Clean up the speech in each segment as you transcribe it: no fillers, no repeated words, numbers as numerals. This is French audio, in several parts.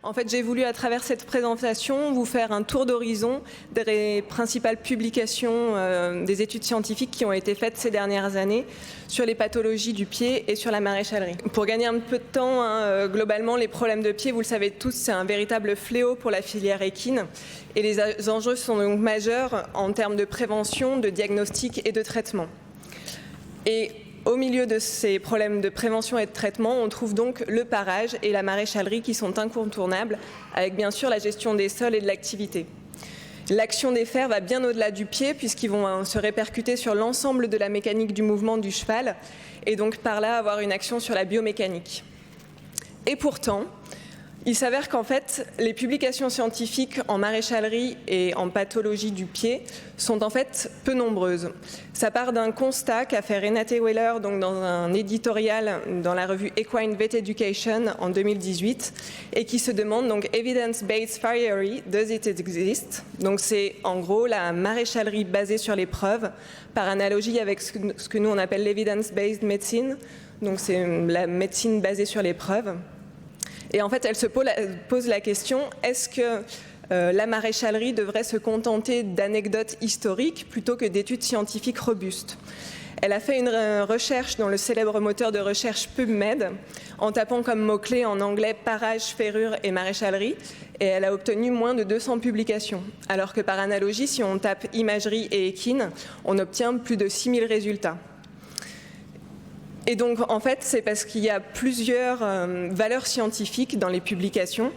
En fait, j'ai voulu, à travers cette présentation, vous faire un tour d'horizon des principales publications des études scientifiques qui ont été faites ces dernières années sur les pathologies du pied et sur la maréchalerie. Pour gagner un peu de temps, globalement, les problèmes de pied, vous le savez tous, c'est un véritable fléau pour la filière équine. Et les enjeux sont donc majeurs en termes de prévention, de diagnostic et de traitement. Et au milieu de ces problèmes de prévention et de traitement, on trouve donc le parage et la maréchalerie qui sont incontournables, avec bien sûr la gestion des sols et de l'activité. L'action des fers va bien au-delà du pied, puisqu'ils vont se répercuter sur l'ensemble de la mécanique du mouvement du cheval, et donc par là avoir une action sur la biomécanique. Et pourtant, il s'avère qu'en fait, les publications scientifiques en maréchalerie et en pathologie du pied sont en fait peu nombreuses. Ça part d'un constat qu'a fait Renate Weller donc dans un éditorial dans la revue Equine Vet Education en 2018 et qui se demande donc Evidence-Based Farriery, does it exist? Donc c'est en gros la maréchalerie basée sur les preuves par analogie avec ce que nous on appelle l'Evidence-Based Medicine. Donc c'est la médecine basée sur les preuves. Et en fait, elle se pose la question, est-ce que la maréchalerie devrait se contenter d'anecdotes historiques plutôt que d'études scientifiques robustes? Elle a fait une recherche dans le célèbre moteur de recherche PubMed en tapant comme mots-clés en anglais parage, ferrure et maréchalerie, et elle a obtenu moins de 200 publications. Alors que par analogie, si on tape imagerie et équine, on obtient plus de 6000 résultats. Et donc, en fait, c'est parce qu'il y a plusieurs valeurs scientifiques dans les publications.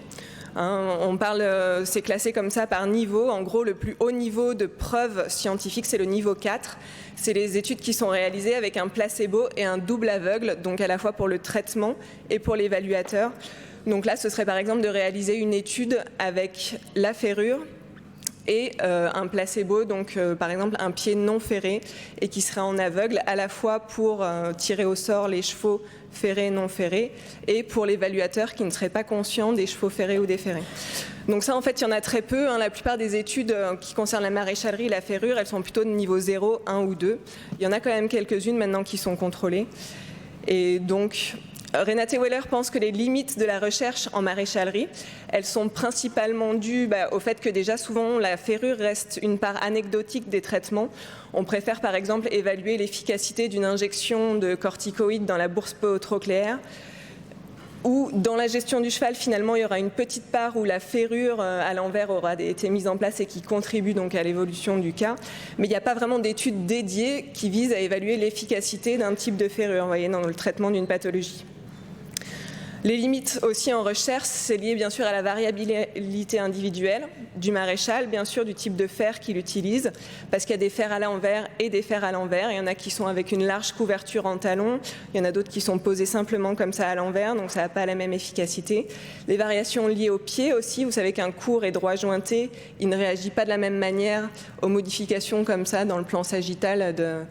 On parle, c'est classé comme ça par niveau. En gros, le plus haut niveau de preuves scientifiques, c'est le niveau 4. C'est les études qui sont réalisées avec un placebo et un double aveugle, donc à la fois pour le traitement et pour l'évaluateur. Donc là, ce serait par exemple de réaliser une étude avec la ferrure et un placebo, donc par exemple un pied non ferré et qui serait en aveugle à la fois pour tirer au sort les chevaux ferrés et non ferrés et pour l'évaluateur qui ne serait pas conscient des chevaux ferrés ou déferrés. Donc ça en fait il y en a très peu, la plupart des études qui concernent la maréchalerie et la ferrure, elles sont plutôt de niveau 0, 1 ou 2. Il y en a quand même quelques-unes maintenant qui sont contrôlées. Et donc Renate Weller pense que les limites de la recherche en maréchalerie, elles sont principalement dues au fait que déjà souvent la ferrure reste une part anecdotique des traitements. On préfère par exemple évaluer l'efficacité d'une injection de corticoïdes dans la bourse peu-trochléaire. Ou dans la gestion du cheval, finalement, il y aura une petite part où la ferrure à l'envers aura été mise en place et qui contribue donc à l'évolution du cas. Mais il n'y a pas vraiment d'études dédiées qui visent à évaluer l'efficacité d'un type de ferrure, vous voyez, dans le traitement d'une pathologie. Les limites aussi en recherche, c'est lié bien sûr à la variabilité individuelle du maréchal, bien sûr du type de fer qu'il utilise, parce qu'il y a des fers à l'envers et des fers à l'envers. Il y en a qui sont avec une large couverture en talon, il y en a d'autres qui sont posés simplement comme ça à l'envers, donc ça n'a pas la même efficacité. Les variations liées au pied aussi, vous savez qu'un court et droit jointé, il ne réagit pas de la même manière aux modifications comme ça dans le plan sagittal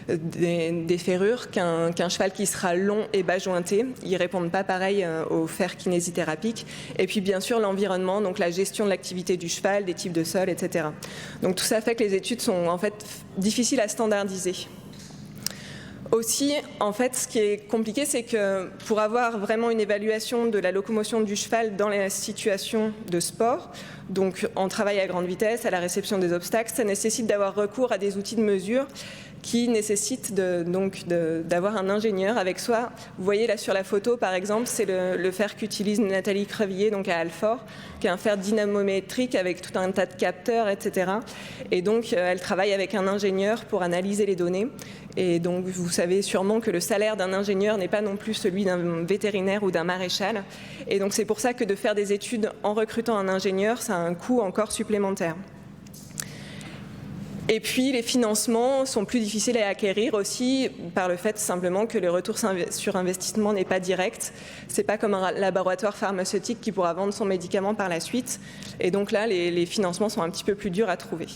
des ferrures qu'un cheval qui sera long et bas jointé. Ils ne répondent pas pareil aux fers kinésithérapiques. Et puis bien sûr l'environnement, donc la gestion de l'activité du cheval, des types de sol, etc. Donc tout ça fait que les études sont en fait difficiles à standardiser. Aussi, en fait, ce qui est compliqué, c'est que pour avoir vraiment une évaluation de la locomotion du cheval dans les situations de sport, donc en travail à grande vitesse, à la réception des obstacles, ça nécessite d'avoir recours à des outils de mesure qui nécessite d'avoir un ingénieur avec soi. Vous voyez là sur la photo par exemple, c'est le fer qu'utilise Nathalie Crevillier donc à Alfort, qui est un fer dynamométrique avec tout un tas de capteurs, etc. Et donc elle travaille avec un ingénieur pour analyser les données. Et donc vous savez sûrement que le salaire d'un ingénieur n'est pas non plus celui d'un vétérinaire ou d'un maréchal. Et donc c'est pour ça que de faire des études en recrutant un ingénieur, ça a un coût encore supplémentaire. Et puis les financements sont plus difficiles à acquérir aussi par le fait simplement que le retour sur investissement n'est pas direct. C'est pas comme un laboratoire pharmaceutique qui pourra vendre son médicament par la suite. Et donc là, les financements sont un petit peu plus durs à trouver.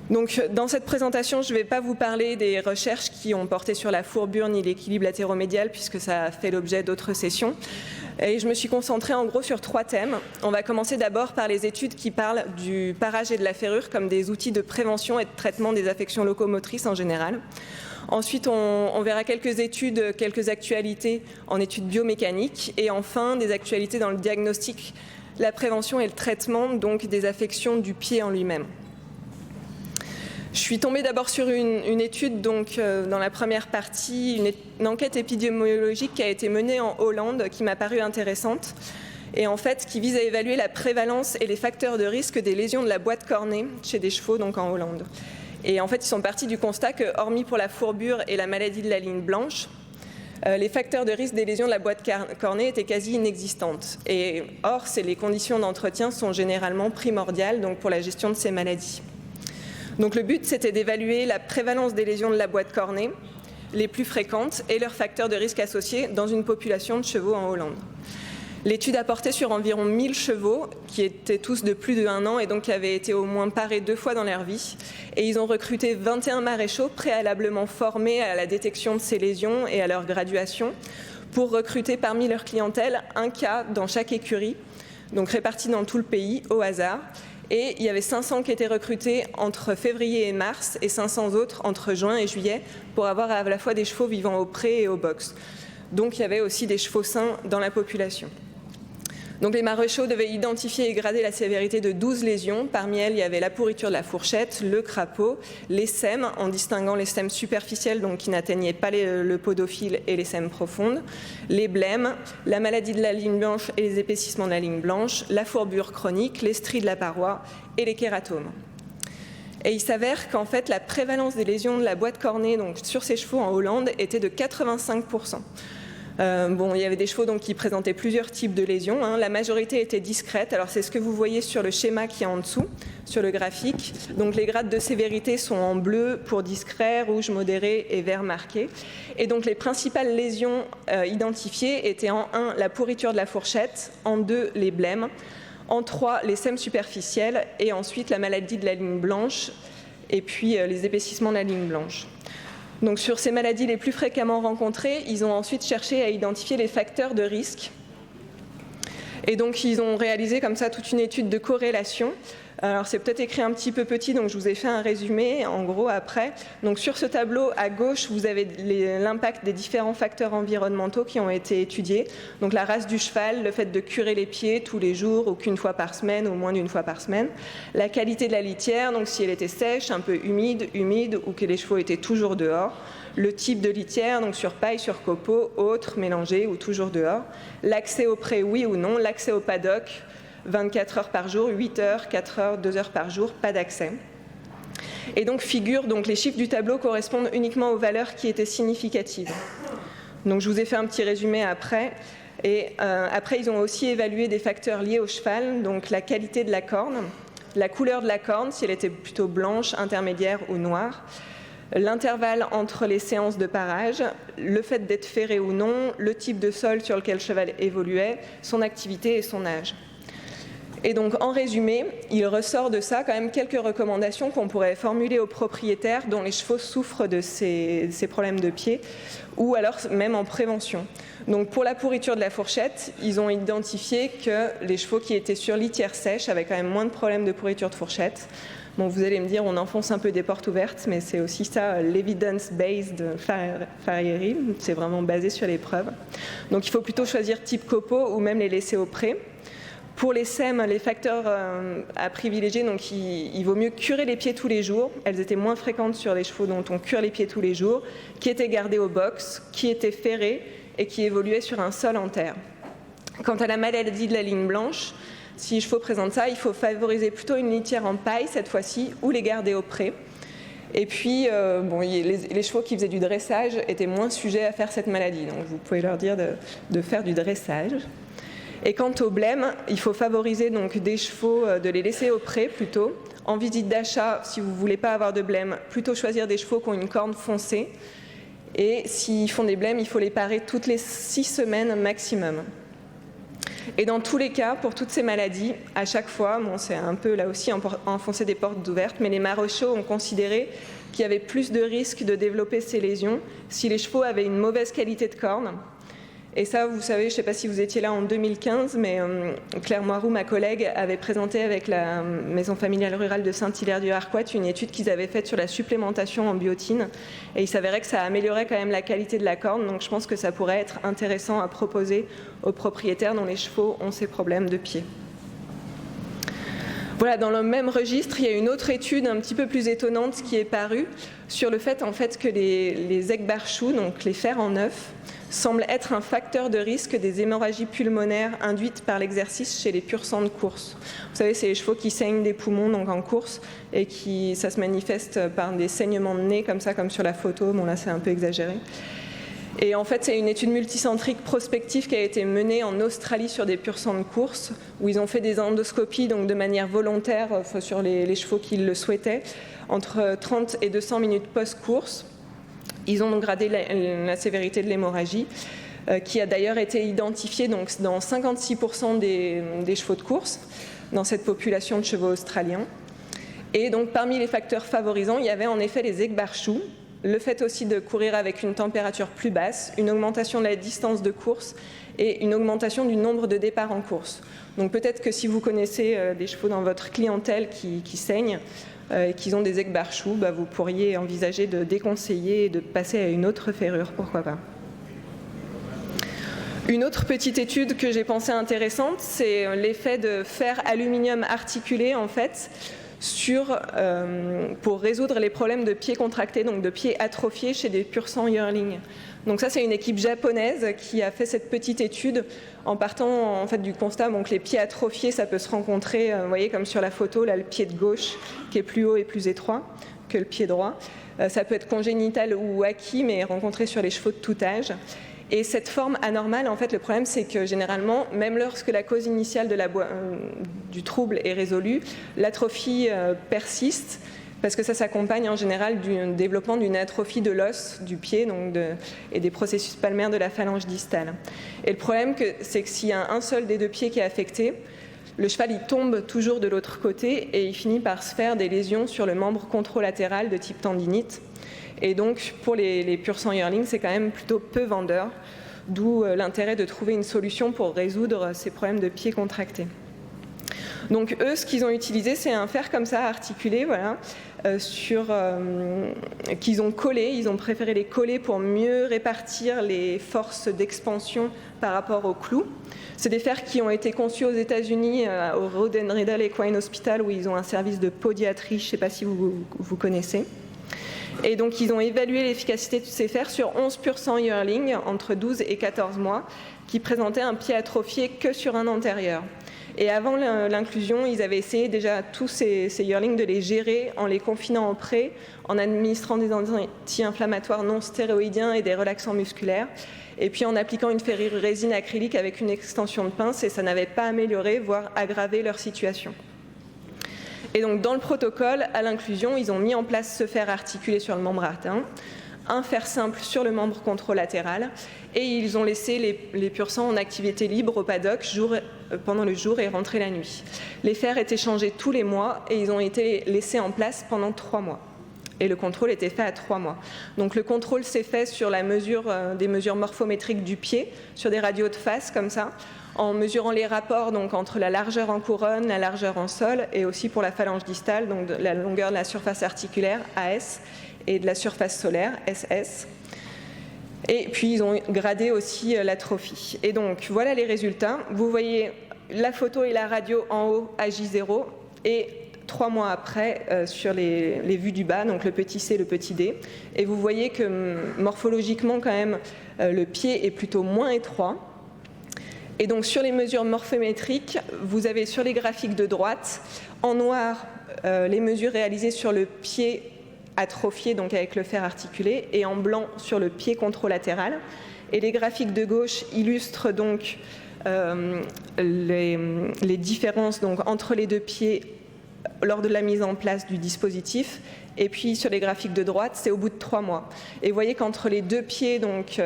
Donc, dans cette présentation, je ne vais pas vous parler des recherches qui ont porté sur la fourbure ni l'équilibre latéromédial puisque ça a fait l'objet d'autres sessions. Et je me suis concentrée en gros sur 3 thèmes. On va commencer d'abord par les études qui parlent du parage et de la ferrure comme des outils de prévention et de traitement des affections locomotrices en général. Ensuite, on verra quelques études, quelques actualités en études biomécaniques et enfin des actualités dans le diagnostic, la prévention et le traitement donc des affections du pied en lui-même. Je suis tombée d'abord sur une étude donc, dans la première partie, une enquête épidémiologique qui a été menée en Hollande qui m'a paru intéressante et en fait qui vise à évaluer la prévalence et les facteurs de risque des lésions de la boîte cornée chez des chevaux donc en Hollande. Et en fait, ils sont partis du constat que, hormis pour la fourbure et la maladie de la ligne blanche, les facteurs de risque des lésions de la boîte cornée étaient quasi inexistantes. Et or, les conditions d'entretien sont généralement primordiales donc, pour la gestion de ces maladies. Donc le but, c'était d'évaluer la prévalence des lésions de la boîte cornée, les plus fréquentes, et leurs facteurs de risque associés dans une population de chevaux en Hollande. L'étude a porté sur environ 1000 chevaux qui étaient tous de plus de 1 an et donc qui avaient été au moins parés 2 fois dans leur vie. Et ils ont recruté 21 maréchaux préalablement formés à la détection de ces lésions et à leur graduation pour recruter parmi leur clientèle un cas dans chaque écurie, donc répartis dans tout le pays au hasard. Et il y avait 500 qui étaient recrutés entre février et mars et 500 autres entre juin et juillet pour avoir à la fois des chevaux vivant au pré et au box. Donc il y avait aussi des chevaux sains dans la population. Donc les maréchaux devaient identifier et grader la sévérité de 12 lésions. Parmi elles, il y avait la pourriture de la fourchette, le crapaud, les sèmes, en distinguant les sèmes superficielles donc qui n'atteignaient pas le podophile et les sèmes profondes, les blêmes, la maladie de la ligne blanche et les épaississements de la ligne blanche, la fourbure chronique, les stries de la paroi et les kératomes. Et il s'avère qu'en fait, la prévalence des lésions de la boîte cornée donc, sur ces chevaux en Hollande était de 85%. Il y avait des chevaux donc, qui présentaient plusieurs types de lésions. La majorité était discrète. Alors c'est ce que vous voyez sur le schéma qui est en dessous, sur le graphique. Donc les grades de sévérité sont en bleu pour discret, rouge modéré et vert marqué. Et donc les principales lésions identifiées étaient en 1 la pourriture de la fourchette, en 2 les blêmes, en 3 les sèmes superficielles et ensuite la maladie de la ligne blanche et puis les épaississements de la ligne blanche. Donc sur ces maladies les plus fréquemment rencontrées, ils ont ensuite cherché à identifier les facteurs de risque. Et donc ils ont réalisé comme ça toute une étude de corrélation. Alors c'est peut-être écrit un petit peu petit, donc je vous ai fait un résumé en gros après. Donc sur ce tableau à gauche, vous avez l'impact des différents facteurs environnementaux qui ont été étudiés. Donc la race du cheval, le fait de curer les pieds tous les jours ou qu'une fois par semaine ou moins d'une fois par semaine. La qualité de la litière, donc si elle était sèche, un peu humide ou que les chevaux étaient toujours dehors. Le type de litière, donc sur paille, sur copeaux, autre, mélangé ou toujours dehors. L'accès au pré, oui ou non. L'accès au paddock, 24 heures par jour, 8 heures, 4 heures, 2 heures par jour, pas d'accès. Et donc les chiffres du tableau correspondent uniquement aux valeurs qui étaient significatives. Donc je vous ai fait un petit résumé après. Et après, ils ont aussi évalué des facteurs liés au cheval, donc la qualité de la corne, la couleur de la corne, si elle était plutôt blanche, intermédiaire ou noire, l'intervalle entre les séances de parage, le fait d'être ferré ou non, le type de sol sur lequel le cheval évoluait, son activité et son âge. Et donc, en résumé, il ressort de ça quand même quelques recommandations qu'on pourrait formuler aux propriétaires dont les chevaux souffrent de ces problèmes de pied, ou alors même en prévention. Donc, pour la pourriture de la fourchette, ils ont identifié que les chevaux qui étaient sur litière sèche avaient quand même moins de problèmes de pourriture de fourchette. Bon, vous allez me dire, on enfonce un peu des portes ouvertes, mais c'est aussi ça, l'evidence-based farriery, c'est vraiment basé sur les preuves. Donc, il faut plutôt choisir type copeaux ou même les laisser au pré. Pour les sèmes, les facteurs à privilégier, donc il vaut mieux curer les pieds tous les jours. Elles étaient moins fréquentes sur les chevaux dont on cure les pieds tous les jours, qui étaient gardés au box, qui étaient ferrés et qui évoluaient sur un sol en terre. Quant à la maladie de la ligne blanche, si les chevaux présentent ça, il faut favoriser plutôt une litière en paille cette fois-ci ou les garder au pré. Et puis, les chevaux qui faisaient du dressage étaient moins sujets à faire cette maladie. Donc vous pouvez leur dire de faire du dressage. Et quant au blême, il faut favoriser donc des chevaux, de les laisser au pré plutôt. En visite d'achat, si vous ne voulez pas avoir de blême, plutôt choisir des chevaux qui ont une corne foncée. Et s'ils font des blêmes, il faut les parer toutes les 6 semaines maximum. Et dans tous les cas, pour toutes ces maladies, à chaque fois, c'est un peu là aussi enfoncer des portes ouvertes, mais les maréchaux ont considéré qu'il y avait plus de risques de développer ces lésions si les chevaux avaient une mauvaise qualité de corne Et ça, vous savez, je ne sais pas si vous étiez là en 2015, mais Claire Moiroux, ma collègue, avait présenté avec la Maison familiale rurale de Saint-Hilaire-du-Harcouët une étude qu'ils avaient faite sur la supplémentation en biotine. Et il s'avérait que ça améliorait quand même la qualité de la corne. Donc je pense que ça pourrait être intéressant à proposer aux propriétaires dont les chevaux ont ces problèmes de pied. Voilà, dans le même registre, il y a une autre étude un petit peu plus étonnante qui est parue sur le fait, en fait que les aigues-barchoux, donc les fers en œuf, semblent être un facteur de risque des hémorragies pulmonaires induites par l'exercice chez les pur-sang de course. Vous savez, c'est les chevaux qui saignent des poumons donc en course et ça se manifeste par des saignements de nez comme ça, comme sur la photo. Bon là, c'est un peu exagéré. Et en fait, c'est une étude multicentrique prospective qui a été menée en Australie sur des pur-sang de course, où ils ont fait des endoscopies donc de manière volontaire sur les chevaux qui le souhaitaient, entre 30 et 200 minutes post-course. Ils ont donc gradé la sévérité de l'hémorragie, qui a d'ailleurs été identifiée donc, dans 56% des chevaux de course, dans cette population de chevaux australiens. Et donc, parmi les facteurs favorisants, il y avait en effet les aigues-barchoux, le fait aussi de courir avec une température plus basse, une augmentation de la distance de course et une augmentation du nombre de départs en course. Donc peut-être que si vous connaissez des chevaux dans votre clientèle qui saignent et qui ont des aigues-barchoux, vous pourriez envisager de déconseiller et de passer à une autre ferrure, pourquoi pas. Une autre petite étude que j'ai pensée intéressante, c'est l'effet de fer aluminium articulé en fait, pour résoudre les problèmes de pieds contractés, donc de pieds atrophiés chez des pur-sang yearling. Donc ça, c'est une équipe japonaise qui a fait cette petite étude en partant en fait, du constat que les pieds atrophiés, ça peut se rencontrer, vous voyez comme sur la photo, là, le pied de gauche qui est plus haut et plus étroit que le pied droit. Ça peut être congénital ou acquis, mais rencontré sur les chevaux de tout âge. Et cette forme anormale, en fait, le problème, c'est que généralement, même lorsque la cause initiale du trouble est résolue, l'atrophie persiste, parce que ça s'accompagne en général du développement d'une atrophie de l'os du pied et des processus palmaires de la phalange distale. Et le problème, c'est que s'il y a un seul des deux pieds qui est affecté, le cheval il tombe toujours de l'autre côté et il finit par se faire des lésions sur le membre contralatéral de type tendinite. Et donc, pour les pur-sang yearling, c'est quand même plutôt peu vendeur, d'où l'intérêt de trouver une solution pour résoudre ces problèmes de pieds contractés. Donc, eux, ce qu'ils ont utilisé, c'est un fer comme ça, articulé, voilà, qu'ils ont collé. Ils ont préféré les coller pour mieux répartir les forces d'expansion par rapport aux clous. C'est des fers qui ont été conçus aux États-Unis, au Road and Riddle Equine Hospital, où ils ont un service de podiatrie, je ne sais pas si vous connaissez. Et donc, ils ont évalué l'efficacité de ces fers sur 11 pur-sang yearling entre 12 et 14 mois qui présentaient un pied atrophié que sur un antérieur. Et avant l'inclusion, ils avaient essayé déjà tous ces yearlings de les gérer en les confinant en pré, en administrant des anti-inflammatoires non stéroïdiens et des relaxants musculaires, et puis en appliquant une ferrure résine acrylique avec une extension de pince, et ça n'avait pas amélioré, voire aggravé leur situation. Et donc, dans le protocole, à l'inclusion, ils ont mis en place ce fer articulé sur le membre atteint, un fer simple sur le membre contralatéral, et ils ont laissé les pur-sang en activité libre au paddock pendant le jour et rentré la nuit. Les fers étaient changés tous les mois et ils ont été laissés en place pendant 3 mois. Et le contrôle était fait à 3 mois. Donc le contrôle s'est fait sur la des mesures morphométriques du pied, sur des radios de face comme ça, en mesurant les rapports donc, entre la largeur en couronne, la largeur en sol, et aussi pour la phalange distale, donc la longueur de la surface articulaire, AS, et de la surface solaire, SS. Et puis ils ont gradé aussi l'atrophie. Et donc voilà les résultats. Vous voyez la photo et la radio en haut à J0, et 3 mois après sur les vues du bas, donc le petit C, le petit D. Et vous voyez que morphologiquement quand même, le pied est plutôt moins étroit. Et donc sur les mesures morphométriques, vous avez sur les graphiques de droite, en noir, les mesures réalisées sur le pied atrophié, donc avec le fer articulé, et en blanc sur le pied contralatéral. Et les graphiques de gauche illustrent donc les différences donc, entre les deux pieds lors de la mise en place du dispositif. Et puis sur les graphiques de droite, c'est au bout de 3 mois. Et vous voyez qu'entre les deux pieds, donc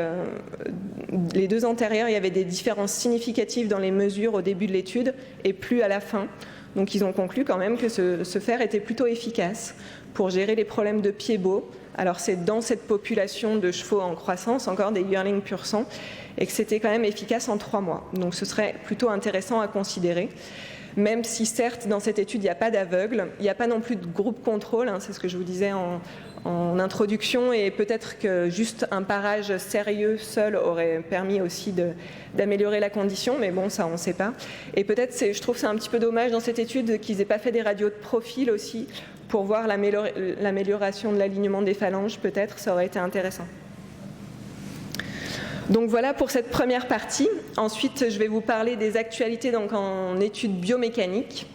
les deux antérieurs, il y avait des différences significatives dans les mesures au début de l'étude et plus à la fin. Donc ils ont conclu quand même que ce fer était plutôt efficace pour gérer les problèmes de pieds beaux Alors c'est dans cette population de chevaux en croissance, encore des yearlings pur sang, et que c'était quand même efficace en 3 mois. Donc ce serait plutôt intéressant à considérer. Même si certes, dans cette étude, il n'y a pas d'aveugle, il n'y a pas non plus de groupe contrôle, c'est ce que je vous disais en introduction, et peut-être que juste un parage sérieux seul aurait permis aussi d'améliorer la condition, mais bon, ça on ne sait pas. Et peut-être, je trouve c'est un petit peu dommage dans cette étude qu'ils n'aient pas fait des radios de profil aussi, pour voir l'amélioration de l'alignement des phalanges, peut-être, ça aurait été intéressant. Donc voilà pour cette première partie. Ensuite, je vais vous parler des actualités donc, en études biomécaniques.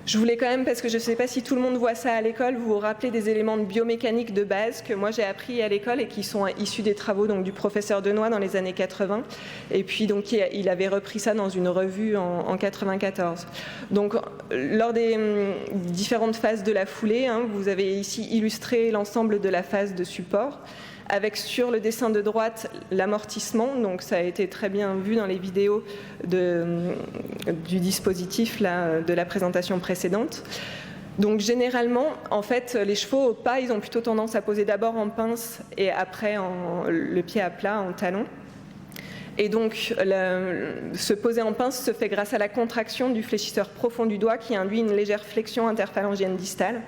Je voulais quand même, parce que je ne sais pas si tout le monde voit ça à l'école, vous rappeler des éléments de biomécanique de base que moi j'ai appris à l'école et qui sont issus des travaux donc, du professeur Denoy dans les années 80. Et puis donc, il avait repris ça dans une revue en 94. Donc lors des différentes phases de la foulée, vous avez ici illustré l'ensemble de la phase de support, avec sur le dessin de droite l'amortissement, donc ça a été très bien vu dans les vidéos du dispositif là, de la présentation précédente. Donc généralement, en fait, les chevaux au pas, ils ont plutôt tendance à poser d'abord en pince et après le pied à plat en talon. Et donc, se poser en pince se fait grâce à la contraction du fléchisseur profond du doigt qui induit une légère flexion interphalangienne distale.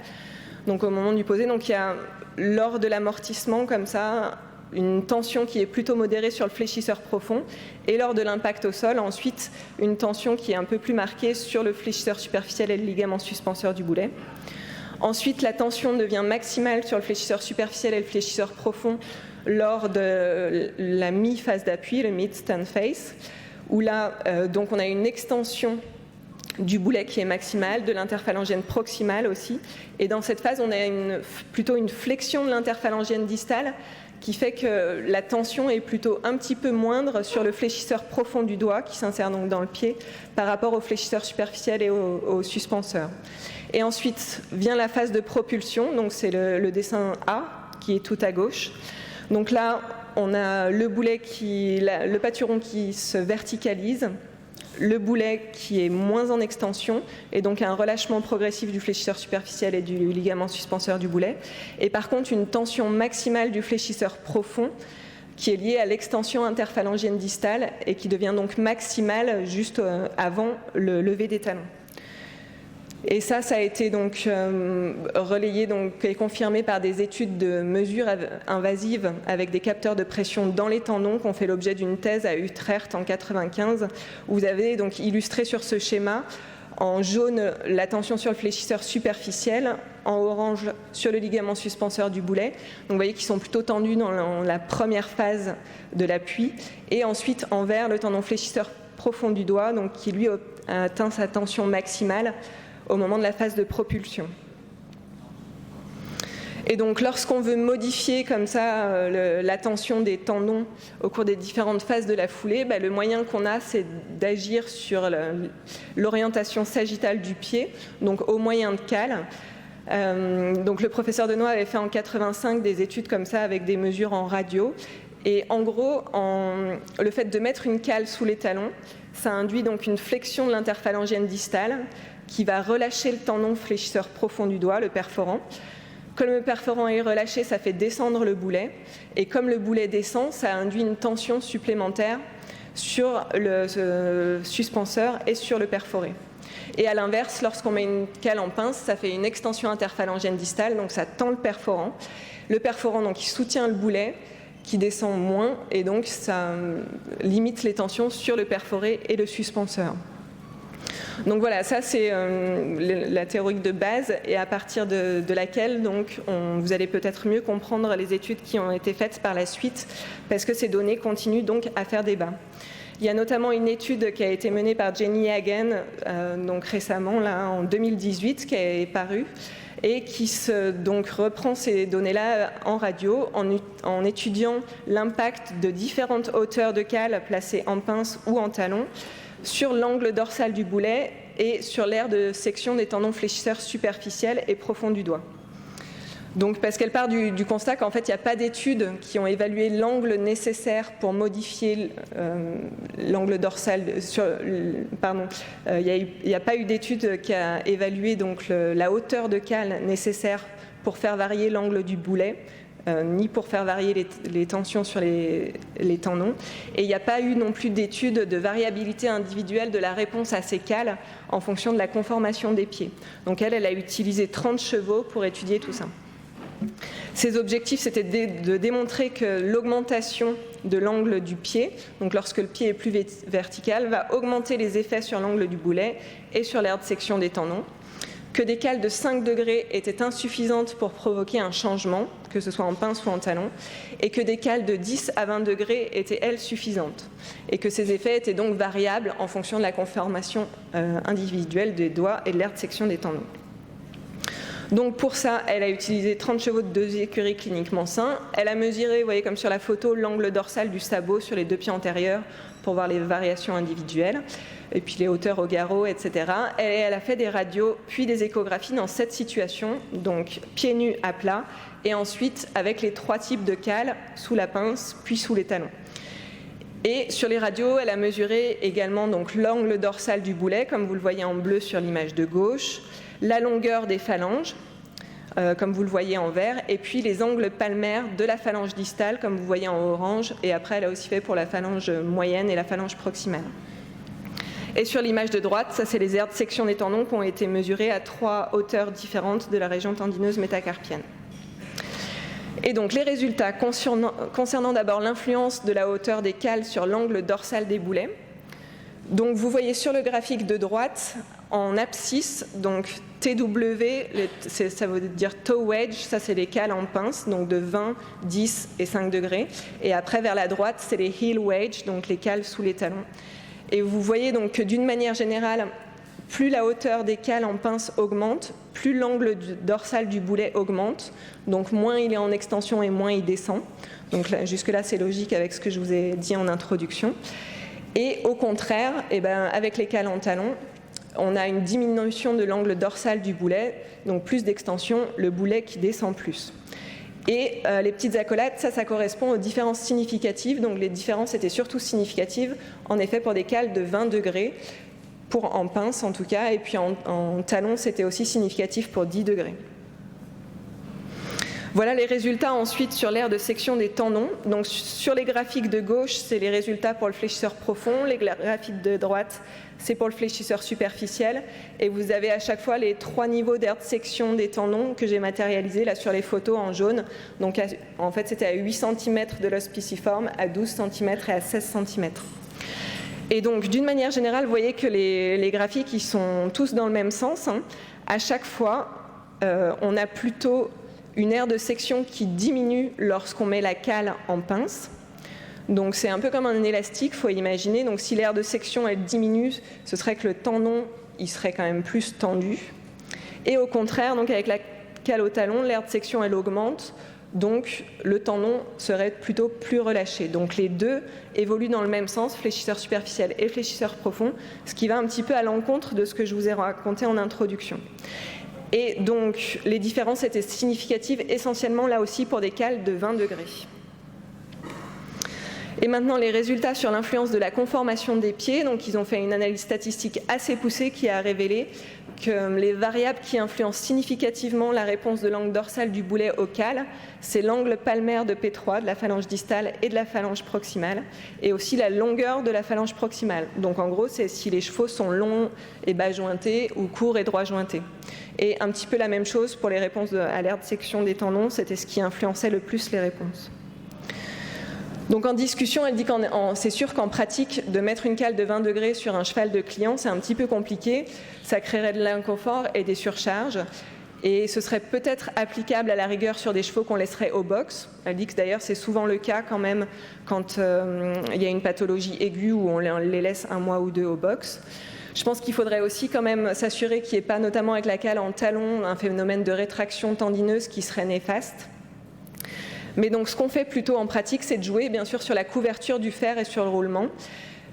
Donc au moment du posé, donc il y a lors de l'amortissement comme ça une tension qui est plutôt modérée sur le fléchisseur profond et lors de l'impact au sol ensuite une tension qui est un peu plus marquée sur le fléchisseur superficiel et le ligament suspenseur du boulet. Ensuite la tension devient maximale sur le fléchisseur superficiel et le fléchisseur profond lors de la mi-phase d'appui, le mid-stand phase, où là donc on a une extension du boulet qui est maximal, de l'interphalangienne proximale aussi. Et dans cette phase, on a plutôt une flexion de l'interphalangienne distale qui fait que la tension est plutôt un petit peu moindre sur le fléchisseur profond du doigt qui s'insère donc dans le pied par rapport au fléchisseur superficiel et au suspenseur. Et ensuite vient la phase de propulsion, donc c'est le dessin A qui est tout à gauche. Donc là, on a le boulet le pâturon qui se verticalise, le boulet qui est moins en extension et donc un relâchement progressif du fléchisseur superficiel et du ligament suspenseur du boulet. Et par contre, une tension maximale du fléchisseur profond qui est liée à l'extension interphalangienne distale et qui devient donc maximale juste avant le lever des talons. Et ça a été donc relayé et confirmé par des études de mesures invasives avec des capteurs de pression dans les tendons qui ont fait l'objet d'une thèse à Utrecht en 1995, où vous avez donc illustré sur ce schéma en jaune la tension sur le fléchisseur superficiel, en orange sur le ligament suspenseur du boulet. Donc vous voyez qu'ils sont plutôt tendus dans la première phase de l'appui, et ensuite en vert le tendon fléchisseur profond du doigt, donc qui lui atteint sa tension maximale au moment de la phase de propulsion. Et donc lorsqu'on veut modifier comme ça la tension des tendons au cours des différentes phases de la foulée, le moyen qu'on a c'est d'agir sur l'orientation sagittale du pied, donc au moyen de cale. Donc le professeur Denoy avait fait en 1985 des études comme ça avec des mesures en radio. Et en gros, le fait de mettre une cale sous les talons, ça induit donc une flexion de l'interphalangienne distale qui va relâcher le tendon fléchisseur profond du doigt, le perforant. Comme le perforant est relâché, ça fait descendre le boulet. Et comme le boulet descend, ça induit une tension supplémentaire sur le suspenseur et sur le perforé. Et à l'inverse, lorsqu'on met une cale en pince, ça fait une extension interphalangienne distale, donc ça tend le perforant. Le perforant, donc, il soutient le boulet, qui descend moins, et donc ça limite les tensions sur le perforé et le suspenseur. Donc voilà, ça c'est la théorie de base et à partir de laquelle donc, vous allez peut-être mieux comprendre les études qui ont été faites par la suite parce que ces données continuent donc à faire débat. Il y a notamment une étude qui a été menée par Jenny Hagen donc récemment, là, en 2018, qui est parue et qui donc reprend ces données-là en radio en étudiant l'impact de différentes hauteurs de cale placées en pince ou en talon sur l'angle dorsal du boulet et sur l'aire de section des tendons fléchisseurs superficiels et profonds du doigt. Donc, parce qu'elle part du constat qu'en fait, il n'y a pas d'études qui ont évalué l'angle nécessaire pour modifier l'angle dorsal. Il n'y a pas eu d'étude qui a évalué donc, la hauteur de cale nécessaire pour faire varier l'angle du boulet ni pour faire varier les tensions sur les tendons. Et il n'y a pas eu non plus d'étude de variabilité individuelle de la réponse à ces cales en fonction de la conformation des pieds. Donc elle a utilisé 30 chevaux pour étudier tout ça. Ses objectifs, c'était de démontrer que l'augmentation de l'angle du pied, donc lorsque le pied est plus vertical, va augmenter les effets sur l'angle du boulet et sur l'aire de section des tendons, que des cales de 5 degrés étaient insuffisantes pour provoquer un changement, que ce soit en pince ou en talon, et que des cales de 10 à 20 degrés étaient, elles, suffisantes, et que ces effets étaient donc variables en fonction de la conformation individuelle des doigts et de l'aire de section des tendons. Donc pour ça, elle a utilisé 30 chevaux de 2 écuries cliniquement sains. Elle a mesuré, vous voyez comme sur la photo, l'angle dorsal du sabot sur les 2 pieds antérieurs pour voir les variations individuelles, et puis les hauteurs au garrot, etc. Et elle a fait des radios puis des échographies dans cette situation, donc pieds nus à plat, et ensuite avec les 3 types de cales, sous la pince puis sous les talons. Et sur les radios, elle a mesuré également donc l'angle dorsal du boulet, comme vous le voyez en bleu sur l'image de gauche, la longueur des phalanges, comme vous le voyez en vert, et puis les angles palmaires de la phalange distale, comme vous voyez en orange, et après elle a aussi fait pour la phalange moyenne et la phalange proximale. Et sur l'image de droite, ça c'est les aires de section des tendons qui ont été mesurées à 3 hauteurs différentes de la région tendineuse métacarpienne. Et donc les résultats concernant d'abord l'influence de la hauteur des cales sur l'angle dorsal des boulets. Donc vous voyez sur le graphique de droite, en abscisse, donc TW, ça veut dire toe wedge, ça c'est les cales en pince, donc de 20, 10 et 5 degrés. Et après vers la droite, c'est les heel wedge, donc les cales sous les talons. Et vous voyez donc que d'une manière générale, plus la hauteur des cales en pince augmente, plus l'angle dorsal du boulet augmente, donc moins il est en extension et moins il descend. Donc jusque-là, c'est logique avec ce que je vous ai dit en introduction. Et au contraire, avec les cales en talon, on a une diminution de l'angle dorsal du boulet, donc plus d'extension, le boulet qui descend plus. Et les petites accolades, ça correspond aux différences significatives. Donc les différences étaient surtout significatives, en effet, pour des cales de 20 degrés, en pince en tout cas, et puis en talon, c'était aussi significatif pour 10 degrés. Voilà les résultats ensuite sur l'aire de section des tendons. Donc sur les graphiques de gauche, c'est les résultats pour le fléchisseur profond. Les graphiques de droite, c'est pour le fléchisseur superficiel. Et vous avez à chaque fois les 3 niveaux d'aire de section des tendons que j'ai matérialisés là sur les photos en jaune. Donc en fait, c'était à 8 cm de l'os piciforme, à 12 cm et à 16 cm. Et donc d'une manière générale, vous voyez que les graphiques ils sont tous dans le même sens. À chaque fois, on a plutôt une aire de section qui diminue lorsqu'on met la cale en pince. Donc c'est un peu comme un élastique, il faut imaginer. Donc si l'aire de section elle diminue, ce serait que le tendon il serait quand même plus tendu. Et au contraire, donc avec la cale au talon, l'aire de section elle augmente, donc le tendon serait plutôt plus relâché. Donc les deux évoluent dans le même sens, fléchisseur superficiel et fléchisseur profond, ce qui va un petit peu à l'encontre de ce que je vous ai raconté en introduction. Et donc, les différences étaient significatives essentiellement là aussi pour des cales de 20 degrés. Et maintenant, les résultats sur l'influence de la conformation des pieds. Donc, ils ont fait une analyse statistique assez poussée qui a révélé que les variables qui influencent significativement la réponse de l'angle dorsal du boulet aux cales, c'est l'angle palmaire de P3, de la phalange distale et de la phalange proximale, et aussi la longueur de la phalange proximale. Donc en gros, c'est si les chevaux sont longs et bas jointés ou courts et droit jointés. Et un petit peu la même chose pour les réponses à l'aire de section des tendons, c'était ce qui influençait le plus les réponses. Donc en discussion, elle dit que c'est sûr qu'en pratique, de mettre une cale de 20 degrés sur un cheval de client, c'est un petit peu compliqué. Ça créerait de l'inconfort et des surcharges. Et ce serait peut-être applicable à la rigueur sur des chevaux qu'on laisserait au box. Elle dit que d'ailleurs c'est souvent le cas quand même quand il y a une pathologie aiguë où on les laisse 1 mois ou 2 au box. Je pense qu'il faudrait aussi quand même s'assurer qu'il n'y ait pas, notamment avec la cale en talon, un phénomène de rétraction tendineuse qui serait néfaste. Mais donc ce qu'on fait plutôt en pratique, c'est de jouer bien sûr sur la couverture du fer et sur le roulement,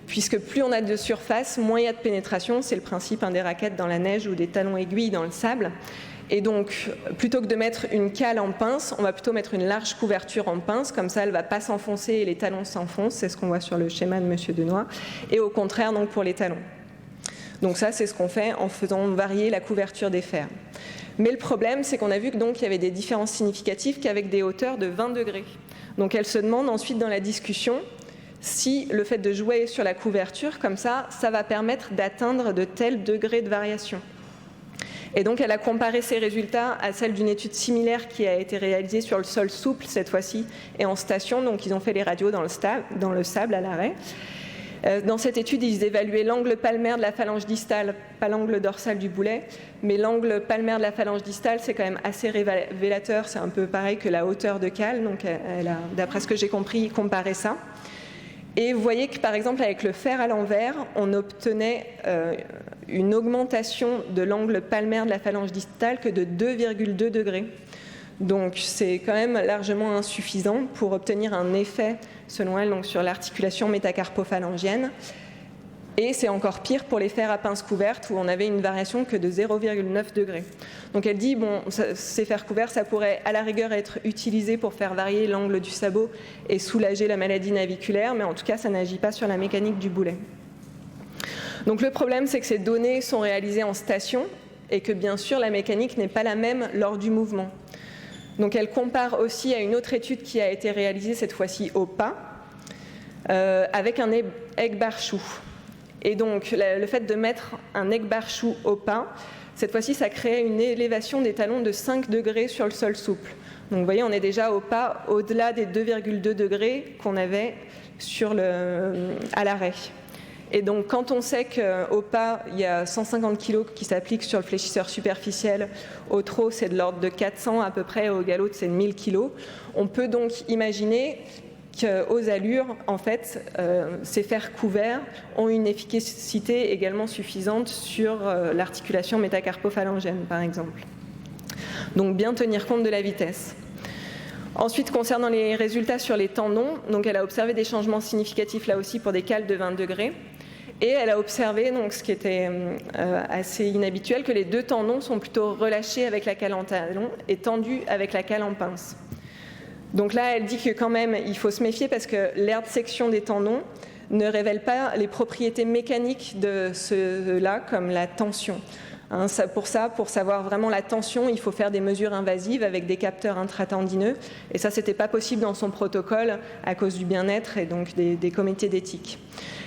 puisque plus on a de surface, moins il y a de pénétration. C'est le principe des raquettes dans la neige ou des talons aiguilles dans le sable. Et donc, plutôt que de mettre une cale en pince, on va plutôt mettre une large couverture en pince, comme ça elle ne va pas s'enfoncer et les talons s'enfoncent, c'est ce qu'on voit sur le schéma de Monsieur Denoy, et au contraire donc pour les talons. Donc ça, c'est ce qu'on fait en faisant varier la couverture des fers. Mais le problème, c'est qu'on a vu qu'il y avait des différences significatives qu'avec des hauteurs de 20 degrés. Donc elle se demande ensuite dans la discussion si le fait de jouer sur la couverture, comme ça va permettre d'atteindre de tels degrés de variation. Et donc elle a comparé ses résultats à celles d'une étude similaire qui a été réalisée sur le sol souple cette fois-ci et en station. Donc ils ont fait les radios dans le sable à l'arrêt. Dans cette étude, ils évaluaient l'angle palmaire de la phalange distale, pas l'angle dorsal du boulet, mais l'angle palmaire de la phalange distale, c'est quand même assez révélateur, c'est un peu pareil que la hauteur de cale, donc elle a, d'après ce que j'ai compris, comparé ça. Et vous voyez que par exemple avec le fer à l'envers, on obtenait une augmentation de l'angle palmaire de la phalange distale que de 2,2 degrés. Donc c'est quand même largement insuffisant pour obtenir un effet, selon elle, donc sur l'articulation métacarpophalangienne. Et c'est encore pire pour les fers à pince couverte où on avait une variation que de 0,9 degrés. Donc elle dit, bon, ces fers couverts, ça pourrait à la rigueur être utilisé pour faire varier l'angle du sabot et soulager la maladie naviculaire, mais en tout cas, ça n'agit pas sur la mécanique du boulet. Donc le problème, c'est que ces données sont réalisées en station et que bien sûr, la mécanique n'est pas la même lors du mouvement. Donc elle compare aussi à une autre étude qui a été réalisée cette fois-ci au pas, avec un egg bar shoe. Et donc le fait de mettre un egg bar shoe au pas, cette fois-ci ça créait une élévation des talons de 5 degrés sur le sol souple. Donc vous voyez, on est déjà au pas au-delà des 2,2 degrés qu'on avait à l'arrêt. Et donc quand on sait qu'au pas, il y a 150 kg qui s'appliquent sur le fléchisseur superficiel, au trot c'est de l'ordre de 400 à peu près, au galop c'est de 1000 kg, on peut donc imaginer qu'aux allures, en fait, ces fers couverts ont une efficacité également suffisante sur l'articulation métacarpophalangienne, par exemple. Donc bien tenir compte de la vitesse. Ensuite, concernant les résultats sur les tendons, donc elle a observé des changements significatifs là aussi pour des cales de 20 degrés. Et elle a observé, donc, ce qui était assez inhabituel, que les deux tendons sont plutôt relâchés avec la cale en talon et tendus avec la cale en pince. Donc là, elle dit que quand même, il faut se méfier parce que l'aire de section des tendons ne révèle pas les propriétés mécaniques de ceux-là, comme la tension. Pour savoir vraiment la tension, il faut faire des mesures invasives avec des capteurs intratendineux. Et ça, c'était pas possible dans son protocole à cause du bien-être et donc des comités d'éthique.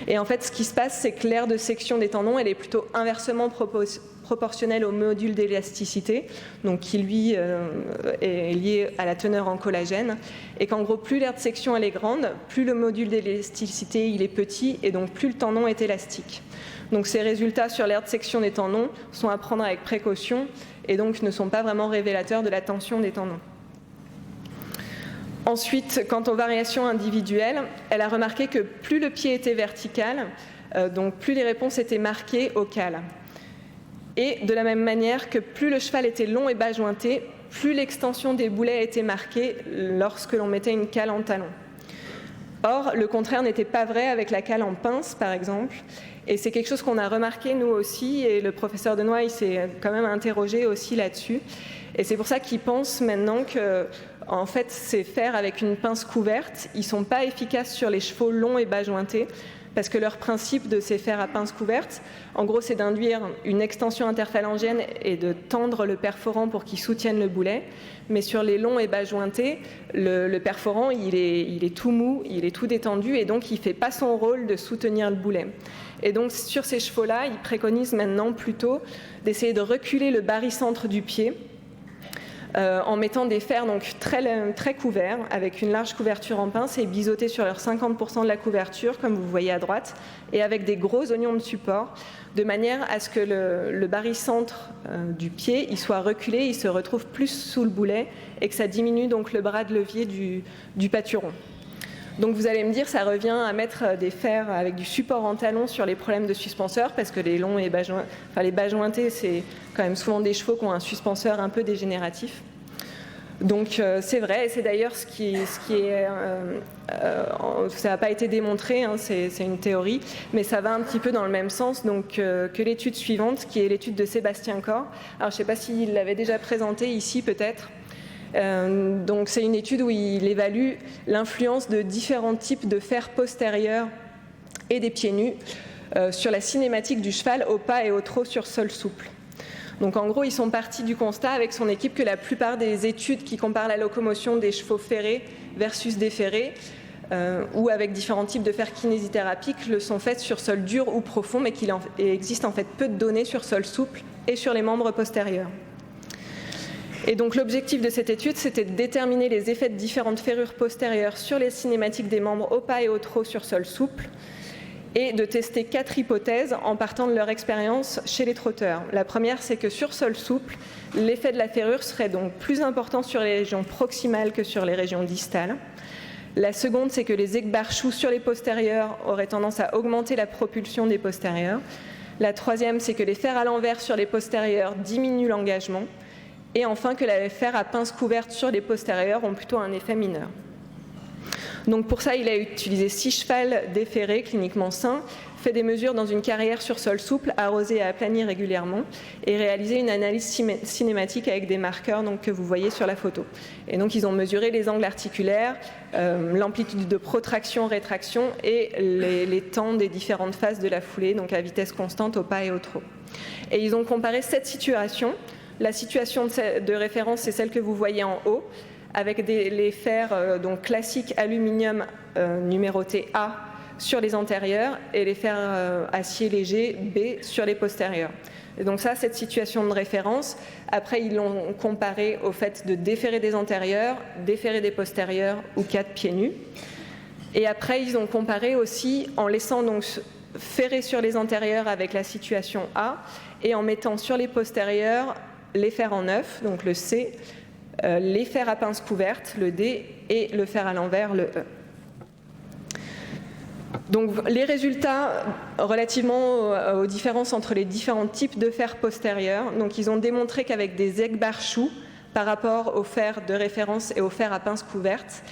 Et en fait, ce qui se passe, c'est que l'aire de section des tendons, elle est plutôt inversement proportionnelle au module d'élasticité, donc qui lui est lié à la teneur en collagène. Et qu'en gros, plus l'aire de section elle est grande, plus le module d'élasticité il est petit et donc plus le tendon est élastique. Donc ces résultats sur l'aire de section des tendons sont à prendre avec précaution et donc ne sont pas vraiment révélateurs de la tension des tendons. Ensuite, quant aux variations individuelles, elle a remarqué que plus le pied était vertical, donc plus les réponses étaient marquées au cal. Et de la même manière que plus le cheval était long et bas jointé, plus l'extension des boulets était marquée lorsque l'on mettait une cale en talon. Or, le contraire n'était pas vrai avec la cale en pince, par exemple. Et c'est quelque chose qu'on a remarqué nous aussi, et le professeur Denoy s'est quand même interrogé aussi là-dessus. Et c'est pour ça qu'il pense maintenant que, en fait, ces fers avec une pince couverte, ils ne sont pas efficaces sur les chevaux longs et bas jointés, parce que leur principe de ces fers à pince couverte, en gros, c'est d'induire une extension interphalangienne et de tendre le perforant pour qu'il soutienne le boulet. Mais sur les longs et bas jointés, le perforant, il est tout mou, il est tout détendu, et donc il ne fait pas son rôle de soutenir le boulet. Et donc sur ces chevaux-là, il préconise maintenant plutôt d'essayer de reculer le barycentre du pied, en mettant des fers donc très couverts, avec une large couverture en pince et biseautés sur leurs 50% de la couverture, comme vous voyez à droite, et avec des gros oignons de support, de manière à ce que le barycentre du pied il soit reculé, il se retrouve plus sous le boulet, et que ça diminue donc le bras de levier du pâturon. Donc vous allez me dire, ça revient à mettre des fers avec du support en talon sur les problèmes de suspenseur, parce que les longs et les bas jointés, c'est quand même souvent des chevaux qui ont un suspenseur un peu dégénératif. Donc c'est vrai, et c'est d'ailleurs ce qui est ça n'a pas été démontré, hein, c'est une théorie, mais ça va un petit peu dans le même sens donc, que l'étude suivante, qui est l'étude de Sébastien Corr. Alors je ne sais pas s'il l'avait déjà présentée ici peut-être. Donc c'est une étude où il évalue l'influence de différents types de fers postérieurs et des pieds nus sur la cinématique du cheval au pas et au trot sur sol souple. Donc en gros, ils sont partis du constat avec son équipe que la plupart des études qui comparent la locomotion des chevaux ferrés versus déferrés, ou avec différents types de fer kinésithérapiques, le sont faites sur sol dur ou profond, mais qu'il existe en fait peu de données sur sol souple et sur les membres postérieurs. Et donc l'objectif de cette étude, c'était de déterminer les effets de différentes ferrures postérieures sur les cinématiques des membres au pas et au trot sur sol souple, et de tester 4 hypothèses en partant de leur expérience chez les trotteurs. La première, c'est que sur sol souple, l'effet de la ferrure serait donc plus important sur les régions proximales que sur les régions distales. La seconde, c'est que les aigues-barchoux sur les postérieurs auraient tendance à augmenter la propulsion des postérieurs. La troisième, c'est que les fers à l'envers sur les postérieurs diminuent l'engagement. Et enfin, que les fers à pince couverte sur les postérieurs ont plutôt un effet mineur. Donc pour ça, il a utilisé 6 chevals déferrés, cliniquement sains, fait des mesures dans une carrière sur sol souple, arrosé et aplani régulièrement, et réalisé une analyse cinématique avec des marqueurs donc, que vous voyez sur la photo. Et donc ils ont mesuré les angles articulaires, l'amplitude de protraction-rétraction et les temps des différentes phases de la foulée, donc à vitesse constante au pas et au trot. Et ils ont comparé 7 situations. La situation de référence, c'est celle que vous voyez en haut, avec les fers donc classiques aluminium numérotés A sur les antérieurs et les fers acier léger B sur les postérieurs. Et donc ça, cette situation de référence. Après, ils l'ont comparé au fait de déferrer des antérieurs, déferrer des postérieurs ou 4 pieds nus. Et après, ils ont comparé aussi en laissant donc ferrer sur les antérieurs avec la situation A et en mettant sur les postérieurs les fers en neuf, donc le C, les fers à pince couverte, le D, et le fer à l'envers, le E. Donc les résultats relativement aux différences entre les différents types de fers postérieurs, donc ils ont démontré qu'avec des aigues-barchoux par rapport aux fers de référence et aux fers à pince couverte,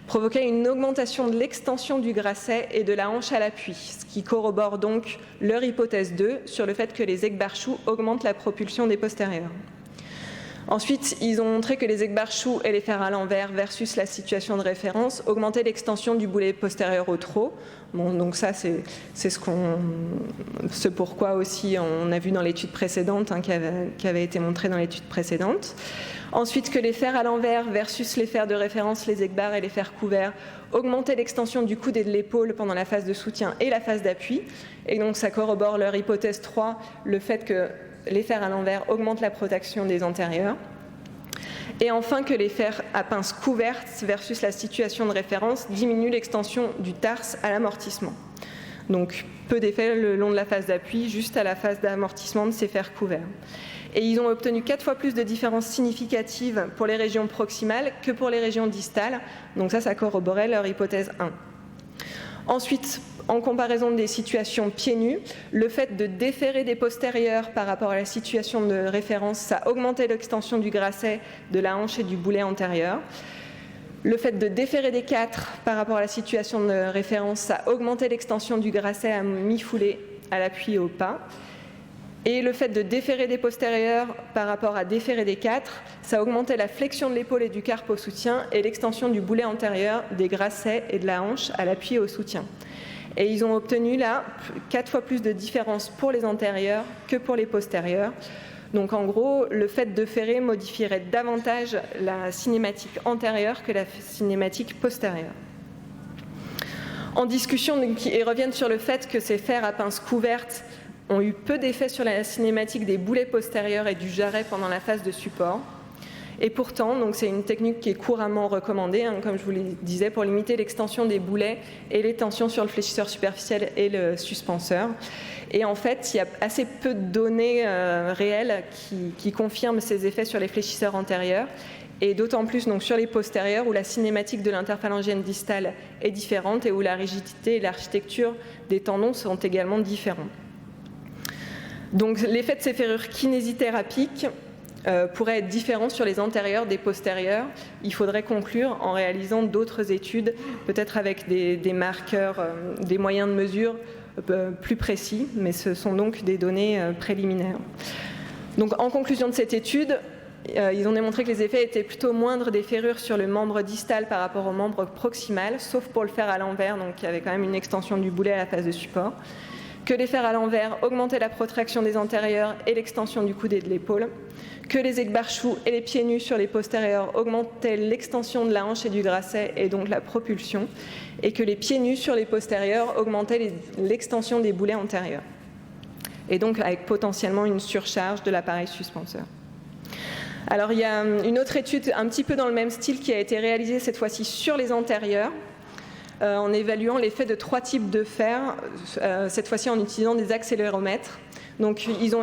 provoquait une augmentation de l'extension du grasset et de la hanche à l'appui, ce qui corrobore donc leur hypothèse 2 sur le fait que les aigues-barchoux augmentent la propulsion des postérieurs. Ensuite, ils ont montré que les aigues-barchoux et les fers à l'envers versus la situation de référence augmentaient l'extension du boulet postérieur au trot. Bon, donc ça, c'est ce pourquoi aussi on a vu dans l'étude précédente, qui avait été montré dans l'étude précédente. Ensuite, que les fers à l'envers versus les fers de référence, les aigues-barres et les fers couverts, augmentaient l'extension du coude et de l'épaule pendant la phase de soutien et la phase d'appui. Et donc ça corrobore leur hypothèse 3, le fait que les fers à l'envers augmentent la protection des antérieurs. Et enfin, que les fers à pince couverte versus la situation de référence diminuent l'extension du tarse à l'amortissement. Donc peu d'effet le long de la phase d'appui, juste à la phase d'amortissement de ces fers couverts. Et ils ont obtenu 4 fois plus de différences significatives pour les régions proximales que pour les régions distales. Donc ça corroborait leur hypothèse 1. Ensuite, en comparaison des situations pieds nus, le fait de déferrer des postérieurs par rapport à la situation de référence, ça augmentait l'extension du grasset, de la hanche et du boulet antérieur. Le fait de déferrer des 4 par rapport à la situation de référence, ça augmentait l'extension du grasset à mi-foulée, à l'appui et au pas. Et le fait de déferrer des postérieurs par rapport à déferrer des 4, ça augmentait la flexion de l'épaule et du carpe au soutien et l'extension du boulet antérieur, des grassets et de la hanche à l'appui et au soutien. Et ils ont obtenu là 4 fois plus de différence pour les antérieurs que pour les postérieurs. Donc en gros, le fait de ferrer modifierait davantage la cinématique antérieure que la cinématique postérieure. En discussion, ils reviennent sur le fait que ces fers à pince couverte ont eu peu d'effet sur la cinématique des boulets postérieurs et du jarret pendant la phase de support. Et pourtant, donc c'est une technique qui est couramment recommandée, comme je vous le disais, pour limiter l'extension des boulets et les tensions sur le fléchisseur superficiel et le suspenseur. Et en fait, il y a assez peu de données réelles qui confirment ces effets sur les fléchisseurs antérieurs, et d'autant plus donc, sur les postérieurs, où la cinématique de l'interphalangienne distale est différente et où la rigidité et l'architecture des tendons sont également différents. Donc l'effet de ces ferrures kinésithérapiques pourrait être différent sur les antérieurs des postérieurs. Il faudrait conclure en réalisant d'autres études, peut-être avec des marqueurs, des moyens de mesure plus précis, mais ce sont donc des données préliminaires. Donc en conclusion de cette étude, ils ont démontré que les effets étaient plutôt moindres des ferrures sur le membre distal par rapport au membre proximal, sauf pour le fer à l'envers, donc il y avait quand même une extension du boulet à la phase de support. que les fers à l'envers augmentaient la protraction des antérieurs et l'extension du coude et de l'épaule, que les aigues-barchoux et les pieds nus sur les postérieurs augmentaient l'extension de la hanche et du grasset et donc la propulsion, et que les pieds nus sur les postérieurs augmentaient l'extension des boulets antérieurs, et donc avec potentiellement une surcharge de l'appareil suspenseur. Alors il y a une autre étude un petit peu dans le même style qui a été réalisée cette fois-ci sur les antérieurs, en évaluant l'effet de 3 types de fers, cette fois-ci en utilisant des accéléromètres. Donc ils ont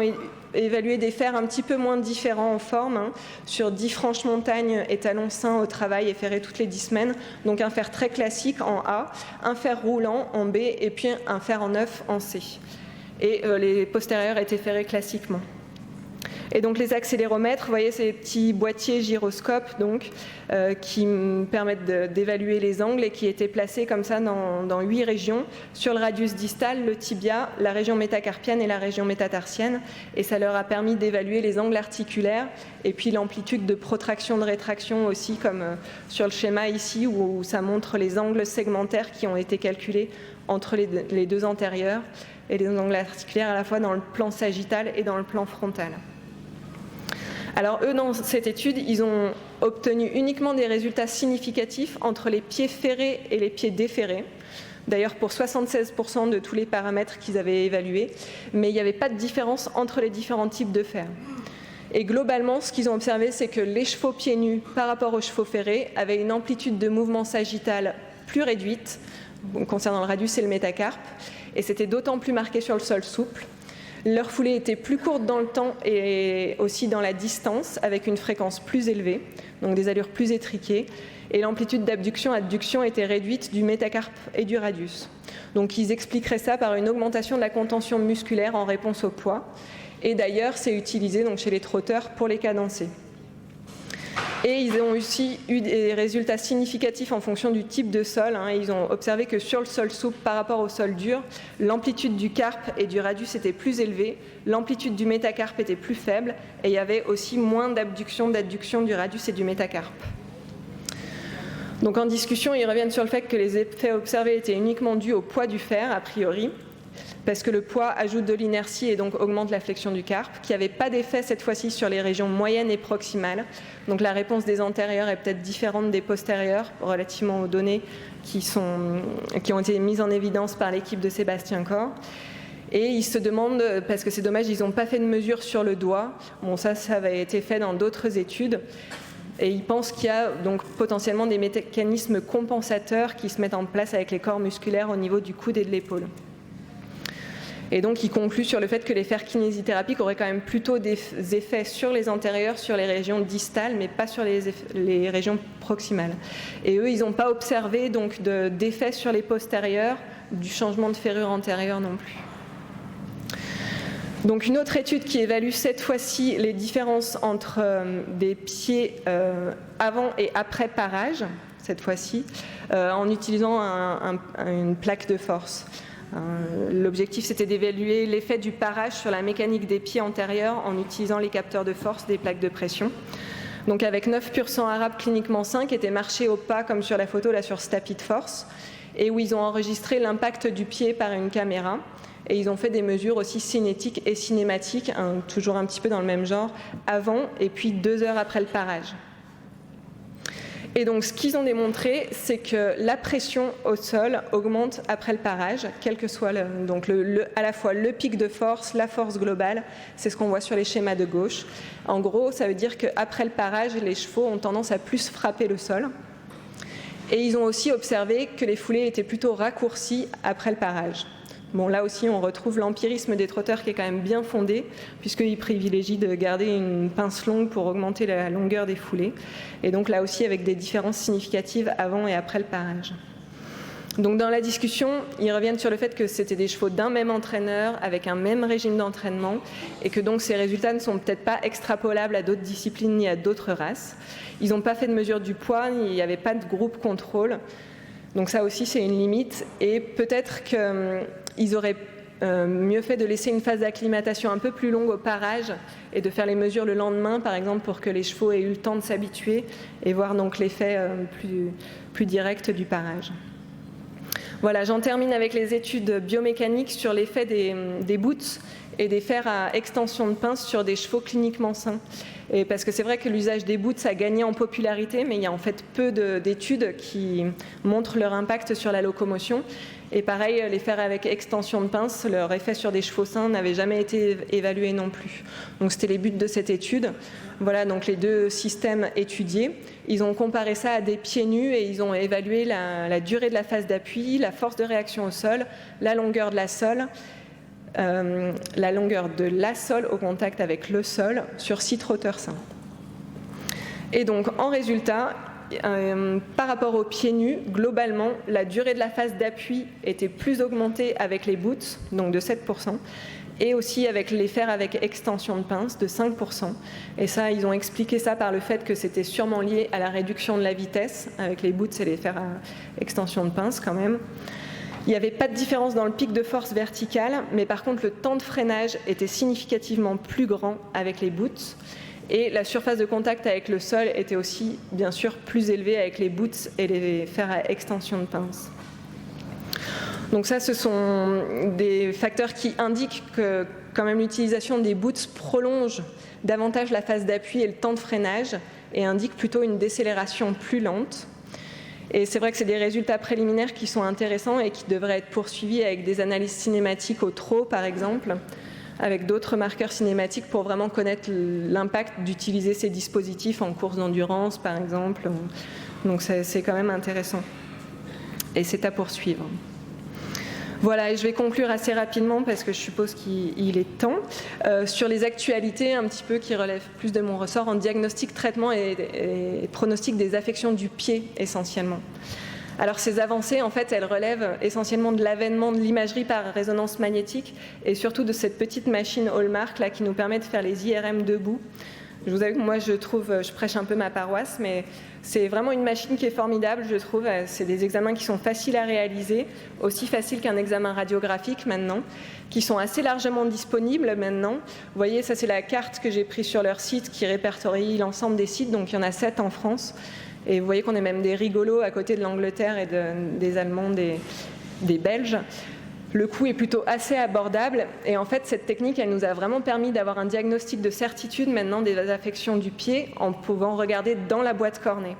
évalué des fers un petit peu moins différents en forme, sur 10 franches montagnes et talons sains au travail et ferrés toutes les 10 semaines. Donc un fer très classique en A, un fer roulant en B et puis un fer en 9 en C. Et les postérieurs étaient ferrés classiquement. Et donc les accéléromètres, vous voyez ces petits boîtiers gyroscopes donc, qui permettent d'évaluer les angles et qui étaient placés comme ça dans 8 régions, sur le radius distal, le tibia, la région métacarpienne et la région métatarsienne. Et ça leur a permis d'évaluer les angles articulaires et puis l'amplitude de protraction, de rétraction aussi, comme sur le schéma ici où ça montre les angles segmentaires qui ont été calculés entre les deux antérieurs et les angles articulaires à la fois dans le plan sagittal et dans le plan frontal. Alors eux, dans cette étude, ils ont obtenu uniquement des résultats significatifs entre les pieds ferrés et les pieds déferrés. D'ailleurs, pour 76% de tous les paramètres qu'ils avaient évalués, mais il n'y avait pas de différence entre les différents types de fers. Et globalement, ce qu'ils ont observé, c'est que les chevaux pieds nus par rapport aux chevaux ferrés avaient une amplitude de mouvement sagittal plus réduite, concernant le radius et le métacarpe, et c'était d'autant plus marqué sur le sol souple. Leur foulée était plus courte dans le temps et aussi dans la distance, avec une fréquence plus élevée, donc des allures plus étriquées, et l'amplitude d'abduction-adduction était réduite du métacarpe et du radius. Donc ils expliqueraient ça par une augmentation de la contention musculaire en réponse au poids, et d'ailleurs c'est utilisé donc, chez les trotteurs pour les cadencer. Et ils ont aussi eu des résultats significatifs en fonction du type de sol. Ils ont observé que sur le sol souple par rapport au sol dur, l'amplitude du carpe et du radius était plus élevée, l'amplitude du métacarpe était plus faible, et il y avait aussi moins d'abduction, d'adduction du radius et du métacarpe. Donc en discussion, ils reviennent sur le fait que les effets observés étaient uniquement dus au poids du fer, a priori, parce que le poids ajoute de l'inertie et donc augmente la flexion du carpe, qui n'avait pas d'effet cette fois-ci sur les régions moyennes et proximales. Donc la réponse des antérieurs est peut-être différente des postérieurs, relativement aux données qui ont été mises en évidence par l'équipe de Sébastien Corr. Et ils se demandent, parce que c'est dommage, ils n'ont pas fait de mesure sur le doigt. Bon, ça avait été fait dans d'autres études. Et ils pensent qu'il y a donc potentiellement des mécanismes compensateurs qui se mettent en place avec les corps musculaires au niveau du coude et de l'épaule. Et donc, il conclut sur le fait que les fers kinésithérapiques auraient quand même plutôt des effets sur les antérieurs, sur les régions distales, mais pas sur les régions proximales. Et eux, ils n'ont pas observé donc d'effet sur les postérieurs, du changement de ferrure antérieure non plus. Donc, une autre étude qui évalue cette fois-ci les différences entre des pieds avant et après parage, cette fois-ci, en utilisant une plaque de force. L'objectif, c'était d'évaluer l'effet du parage sur la mécanique des pieds antérieurs en utilisant les capteurs de force des plaques de pression. Donc avec 9 pur sang arabe cliniquement sains qui étaient marchés au pas comme sur la photo là sur ce tapis de force et où ils ont enregistré l'impact du pied par une caméra. Et ils ont fait des mesures aussi cinétiques et cinématiques, toujours un petit peu dans le même genre, avant et puis 2 heures après le parage. Et donc ce qu'ils ont démontré, c'est que la pression au sol augmente après le parage, quel que soit à la fois le pic de force, la force globale, c'est ce qu'on voit sur les schémas de gauche. En gros, ça veut dire qu'après le parage, les chevaux ont tendance à plus frapper le sol. Et ils ont aussi observé que les foulées étaient plutôt raccourcies après le parage. Bon, là aussi, on retrouve l'empirisme des trotteurs qui est quand même bien fondé, puisqu'ils privilégient de garder une pince longue pour augmenter la longueur des foulées. Et donc là aussi, avec des différences significatives avant et après le parage. Donc dans la discussion, ils reviennent sur le fait que c'était des chevaux d'un même entraîneur, avec un même régime d'entraînement, et que donc ces résultats ne sont peut-être pas extrapolables à d'autres disciplines ni à d'autres races. Ils n'ont pas fait de mesure du poids, il n'y avait pas de groupe contrôle. Donc ça aussi, c'est une limite. Et peut-être qu'ils auraient mieux fait de laisser une phase d'acclimatation un peu plus longue au parage et de faire les mesures le lendemain, par exemple, pour que les chevaux aient eu le temps de s'habituer et voir donc l'effet plus direct du parage. Voilà, j'en termine avec les études biomécaniques sur l'effet des boots et des fers à extension de pince sur des chevaux cliniquement sains. Et parce que c'est vrai que l'usage des boots a gagné en popularité, mais il y a en fait peu d'études qui montrent leur impact sur la locomotion. Et pareil, les fers avec extension de pince, leur effet sur des chevaux sains n'avait jamais été évalué non plus. Donc c'était les buts de cette étude. Voilà donc les deux systèmes étudiés. Ils ont comparé ça à des pieds nus et ils ont évalué la durée de la phase d'appui, la force de réaction au sol, la longueur de la sole, la longueur de la sole au contact avec le sol sur 6 trotteurs sains. Et donc en résultat, par rapport aux pieds nus, globalement, la durée de la phase d'appui était plus augmentée avec les boots, donc de 7%, et aussi avec les fers avec extension de pince de 5%. Et ça, ils ont expliqué ça par le fait que c'était sûrement lié à la réduction de la vitesse, avec les boots et les fers à extension de pince quand même. Il n'y avait pas de différence dans le pic de force verticale, mais par contre, le temps de freinage était significativement plus grand avec les boots. Et la surface de contact avec le sol était aussi, bien sûr, plus élevée avec les boots et les fers à extension de pince. Donc ça, ce sont des facteurs qui indiquent que quand même l'utilisation des boots prolonge davantage la phase d'appui et le temps de freinage et indique plutôt une décélération plus lente. Et c'est vrai que c'est des résultats préliminaires qui sont intéressants et qui devraient être poursuivis avec des analyses cinématiques au trot, par exemple, avec d'autres marqueurs cinématiques pour vraiment connaître l'impact d'utiliser ces dispositifs en course d'endurance, par exemple. Donc c'est quand même intéressant. Et c'est à poursuivre. Voilà, et je vais conclure assez rapidement parce que je suppose qu'il est temps. Sur les actualités un petit peu qui relèvent plus de mon ressort en diagnostic, traitement et pronostic des affections du pied essentiellement. Alors ces avancées, en fait, elles relèvent essentiellement de l'avènement de l'imagerie par résonance magnétique et surtout de cette petite machine Hallmark là, qui nous permet de faire les IRM debout. Je vous avoue que moi, je prêche un peu ma paroisse, mais c'est vraiment une machine qui est formidable, je trouve. C'est des examens qui sont faciles à réaliser, aussi faciles qu'un examen radiographique maintenant, qui sont assez largement disponibles maintenant. Vous voyez, ça c'est la carte que j'ai prise sur leur site qui répertorie l'ensemble des sites, donc il y en a 7 en France. Et vous voyez qu'on est même des rigolos à côté de l'Angleterre et des Allemands, des Belges. Le coût est plutôt assez abordable et en fait cette technique elle nous a vraiment permis d'avoir un diagnostic de certitude maintenant des affections du pied en pouvant regarder dans la boîte cornée.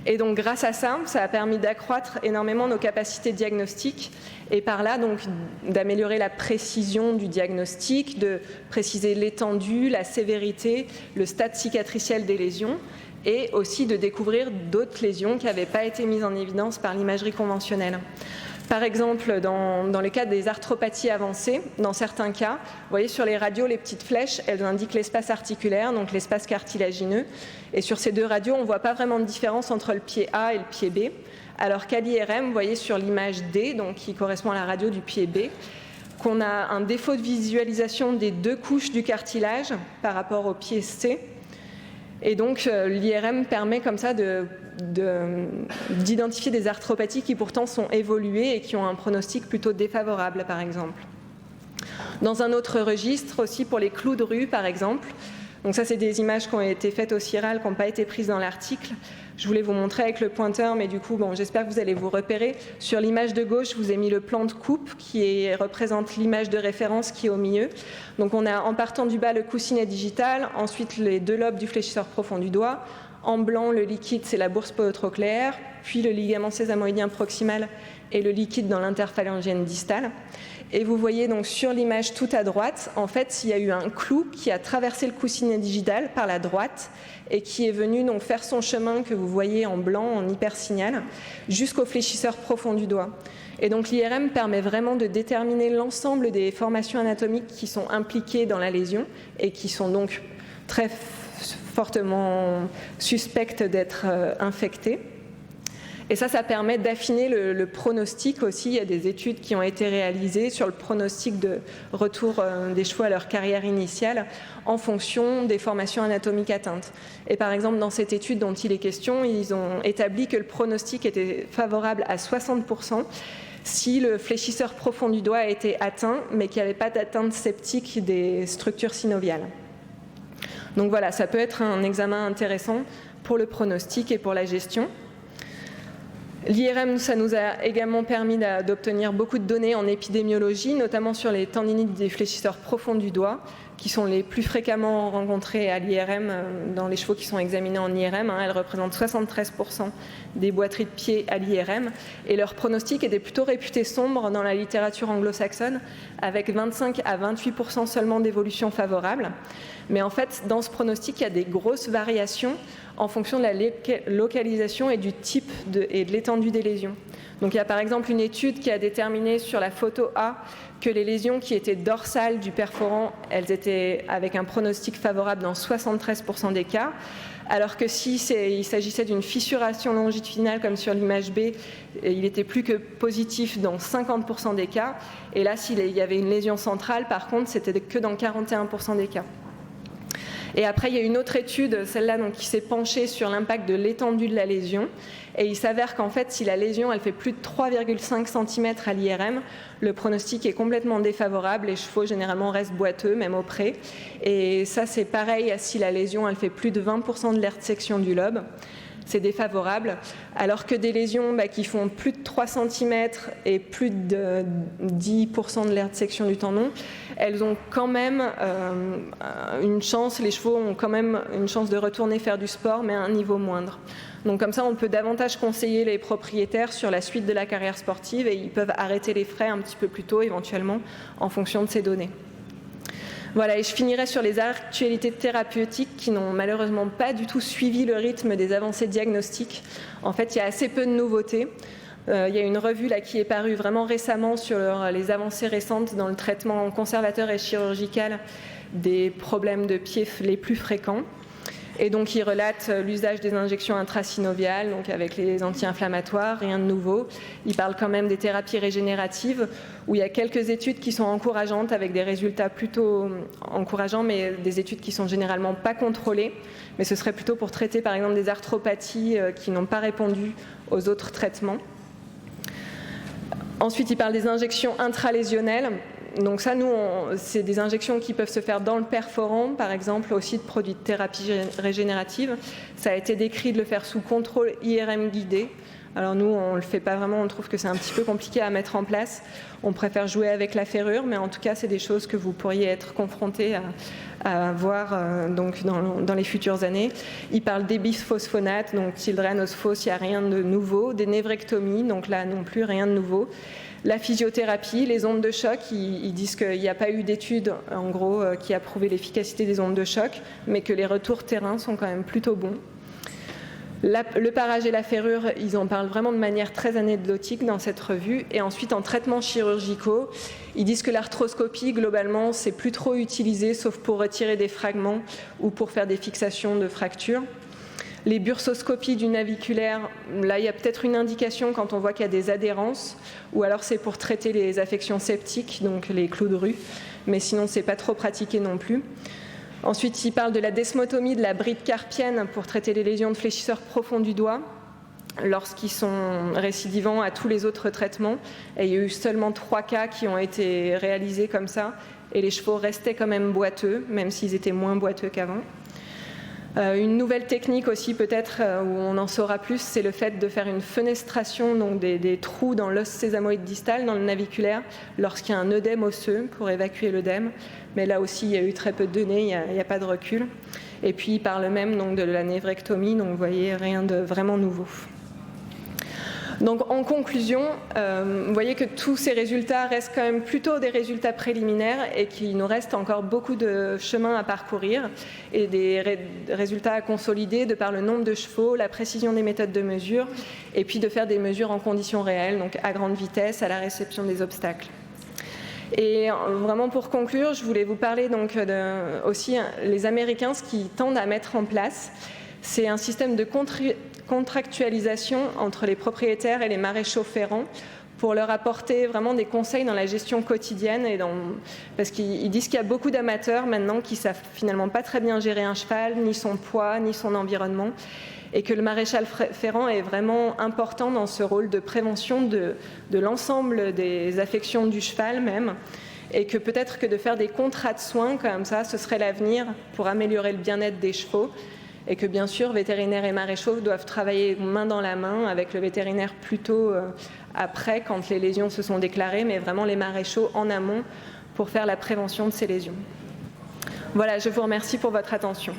Et donc grâce à ça, ça a permis d'accroître énormément nos capacités diagnostiques et par là donc d'améliorer la précision du diagnostic, de préciser l'étendue, la sévérité, le stade cicatriciel des lésions et aussi de découvrir d'autres lésions qui n'avaient pas été mises en évidence par l'imagerie conventionnelle. Par exemple, dans le cas des arthropathies avancées, dans certains cas, vous voyez sur les radios, les petites flèches, elles indiquent l'espace articulaire, donc l'espace cartilagineux. Et sur ces deux radios, on ne voit pas vraiment de différence entre le pied A et le pied B. Alors qu'à l'IRM, vous voyez sur l'image D, donc qui correspond à la radio du pied B, qu'on a un défaut de visualisation des deux couches du cartilage par rapport au pied C. Et donc l'IRM permet comme ça d'identifier des arthropathies qui pourtant sont évoluées et qui ont un pronostic plutôt défavorable par exemple. Dans un autre registre aussi pour les clous de rue par exemple, donc ça c'est des images qui ont été faites au CIRAL, qui n'ont pas été prises dans l'article. Je voulais vous montrer avec le pointeur, mais du coup, bon, j'espère que vous allez vous repérer. Sur l'image de gauche, je vous ai mis le plan de coupe qui représente l'image de référence qui est au milieu. Donc on a en partant du bas le coussinet digital, ensuite les deux lobes du fléchisseur profond du doigt. En blanc, le liquide, c'est la bourse podotrocléaire, puis le ligament sésamoïdien proximal et le liquide dans l'interphalangienne distale. Et vous voyez donc sur l'image tout à droite, en fait, il y a eu un clou qui a traversé le coussinet digital par la droite et qui est venu donc faire son chemin que vous voyez en blanc, en hypersignal, jusqu'au fléchisseur profond du doigt. Et donc l'IRM permet vraiment de déterminer l'ensemble des formations anatomiques qui sont impliquées dans la lésion et qui sont donc très fortement suspectes d'être infectées. Et ça permet d'affiner le pronostic aussi. Il y a des études qui ont été réalisées sur le pronostic de retour des chevaux à leur carrière initiale en fonction des formations anatomiques atteintes. Et par exemple, dans cette étude dont il est question, ils ont établi que le pronostic était favorable à 60% si le fléchisseur profond du doigt a été atteint, mais qu'il n'y avait pas d'atteinte septique des structures synoviales. Donc voilà, ça peut être un examen intéressant pour le pronostic et pour la gestion. L'IRM, ça nous a également permis d'obtenir beaucoup de données en épidémiologie, notamment sur les tendinites des fléchisseurs profonds du doigt, qui sont les plus fréquemment rencontrées à l'IRM dans les chevaux qui sont examinés en IRM. Elles représentent 73% des boiteries de pied à l'IRM. Et leur pronostic était plutôt réputé sombre dans la littérature anglo-saxonne, avec 25 à 28% seulement d'évolution favorable. Mais en fait, dans ce pronostic, il y a des grosses variations en fonction de la localisation et du type et de l'étendue des lésions. Donc il y a par exemple une étude qui a déterminé sur la photo A que les lésions qui étaient dorsales du perforant, elles étaient avec un pronostic favorable dans 73% des cas, alors que si il s'agissait d'une fissuration longitudinale comme sur l'image B, il était plus que positif dans 50% des cas, et là s'il y avait une lésion centrale, par contre, c'était que dans 41% des cas. Et après, il y a une autre étude, celle-là qui s'est penchée sur l'impact de l'étendue de la lésion. Et il s'avère qu'en fait, si la lésion elle fait plus de 3,5 cm à l'IRM, le pronostic est complètement défavorable. Les chevaux, généralement, restent boiteux, même au pré. Et ça, c'est pareil si la lésion elle fait plus de 20% de l'aire de section du lobe. C'est défavorable, alors que des lésions qui font plus de 3 cm et plus de 10% de l'aire de section du tendon, elles ont quand même une chance, les chevaux ont quand même une chance de retourner faire du sport, mais à un niveau moindre. Donc comme ça, on peut davantage conseiller les propriétaires sur la suite de la carrière sportive et ils peuvent arrêter les frais un petit peu plus tôt, éventuellement, en fonction de ces données. Voilà, et je finirai sur les actualités thérapeutiques qui n'ont malheureusement pas du tout suivi le rythme des avancées diagnostiques. En fait, il y a assez peu de nouveautés. Il y a une revue là, qui est parue vraiment récemment sur les avancées récentes dans le traitement conservateur et chirurgical des problèmes de pied les plus fréquents. Et donc, il relate l'usage des injections intrasynoviales, donc avec les anti-inflammatoires, rien de nouveau. Il parle quand même des thérapies régénératives, où il y a quelques études qui sont encourageantes, avec des résultats plutôt encourageants, mais des études qui sont généralement pas contrôlées. Mais ce serait plutôt pour traiter, par exemple, des arthropathies qui n'ont pas répondu aux autres traitements. Ensuite, il parle des injections intralésionnelles. Donc ça, nous, c'est des injections qui peuvent se faire dans le perforant, par exemple, aussi de produits de thérapie régénérative. Ça a été décrit de le faire sous contrôle IRM guidé. Alors nous, on ne le fait pas vraiment, on trouve que c'est un petit peu compliqué à mettre en place. On préfère jouer avec la ferrure, mais en tout cas, c'est des choses que vous pourriez être confrontés à voir donc dans les futures années. Il parle des bisphosphonates, donc tildrénosphos, il n'y a rien de nouveau. Des névrectomies, donc là non plus, rien de nouveau. La physiothérapie, les ondes de choc, ils disent qu'il n'y a pas eu d'études, en gros, qui a prouvé l'efficacité des ondes de choc, mais que les retours terrain sont quand même plutôt bons. Le parage et la ferrure, ils en parlent vraiment de manière très anecdotique dans cette revue. Et ensuite, en traitements chirurgicaux, ils disent que l'arthroscopie, globalement, c'est plus trop utilisé, sauf pour retirer des fragments ou pour faire des fixations de fractures. Les bursoscopies du naviculaire, là, il y a peut-être une indication quand on voit qu'il y a des adhérences, ou alors c'est pour traiter les affections septiques, donc les clous de rue, mais sinon, c'est pas trop pratiqué non plus. Ensuite, il parle de la desmotomie de la bride carpienne pour traiter les lésions de fléchisseurs profonds du doigt lorsqu'ils sont récidivants à tous les autres traitements. Et il y a eu seulement 3 cas qui ont été réalisés comme ça, et les chevaux restaient quand même boiteux, même s'ils étaient moins boiteux qu'avant. Une nouvelle technique aussi peut-être où on en saura plus, c'est le fait de faire une fenestration, donc des trous dans l'os sésamoïde distal, dans le naviculaire, lorsqu'il y a un œdème osseux pour évacuer l'œdème. Mais là aussi, il y a eu très peu de données, il n'y a pas de recul. Et puis, il parle même donc, de la névrectomie, donc vous voyez, rien de vraiment nouveau. Donc en conclusion, vous voyez que tous ces résultats restent quand même plutôt des résultats préliminaires et qu'il nous reste encore beaucoup de chemin à parcourir et des résultats à consolider de par le nombre de chevaux, la précision des méthodes de mesure et puis de faire des mesures en conditions réelles, donc à grande vitesse, à la réception des obstacles. Et vraiment pour conclure, je voulais vous parler donc aussi les Américains, ce qu'ils tendent à mettre en place. C'est un système de contractualisation entre les propriétaires et les maréchaux ferrants pour leur apporter vraiment des conseils dans la gestion quotidienne parce qu'ils disent qu'il y a beaucoup d'amateurs maintenant qui savent finalement pas très bien gérer un cheval, ni son poids, ni son environnement, et que le maréchal ferrant est vraiment important dans ce rôle de prévention de l'ensemble des affections du cheval même, et que peut-être que de faire des contrats de soins comme ça, ce serait l'avenir pour améliorer le bien-être des chevaux. et que bien sûr, vétérinaires et maréchaux doivent travailler main dans la main avec le vétérinaire plutôt après, quand les lésions se sont déclarées, mais vraiment les maréchaux en amont pour faire la prévention de ces lésions. Voilà, je vous remercie pour votre attention.